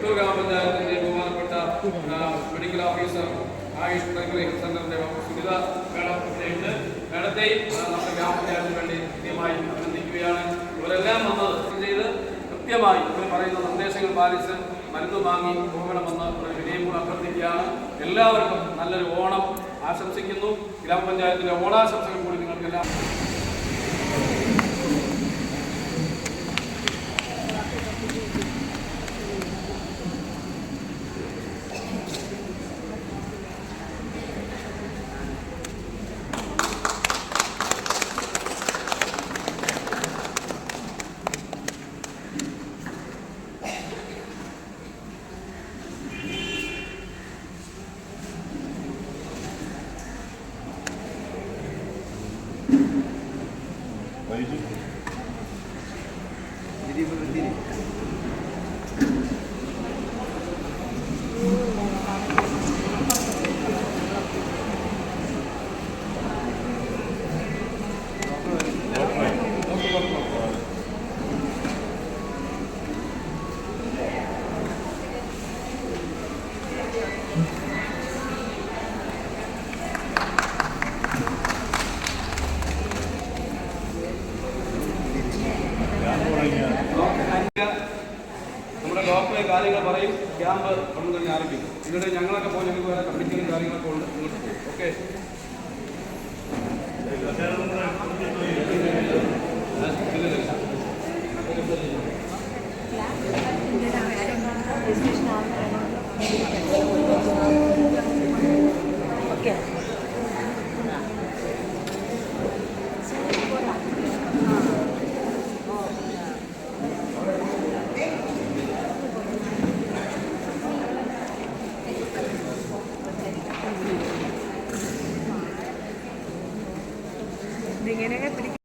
പുത്തൂർ ഗ്രാമപഞ്ചായത്തിൻ്റെ ബഹുമാനപ്പെട്ട medical officer Ayush primary health സെന്ററിന്റെ സുനിത മേഡത്തിനുണ്ട്. മേഡത്തെയും നമ്മുടെ ഗ്രാമപഞ്ചായത്തിന് വേണ്ടി കൃത്യമായി അഭിനന്ദിക്കുകയാണ്. ഇവരെല്ലാം വന്നത് ചെയ്ത് കൃത്യമായി ഇവർ പറയുന്ന നിർദ്ദേശങ്ങൾ പാലിച്ച് മരുന്ന് വാങ്ങി പോകണമെന്ന് വിനയപൂർവ്വം അഭ്യർത്ഥിക്കുകയാണ്. എല്ലാവർക്കും നല്ലൊരു ഓണം ആശംസിക്കുന്നു. ഗ്രാമപഞ്ചായത്തിൻ്റെ ഓണാശംസകൾ കൂടി നിങ്ങൾക്കെല്ലാം നമ്മുടെ ഡോക്ടറെ കാര്യങ്ങൾ പറയും. ക്യാമ്പ് ഉടൻ തന്നെ ആരംഭിക്കും. എന്നിട്ട് ഞങ്ങളൊക്കെ പോയി ഞങ്ങൾക്ക് വേറെ കമ്മിറ്റികളും കാര്യങ്ങളൊക്കെ ഉണ്ട്. ഇങ്ങോട്ട് പോകും. ഓക്കെ. ഇങ്ങനെയൊക്കെ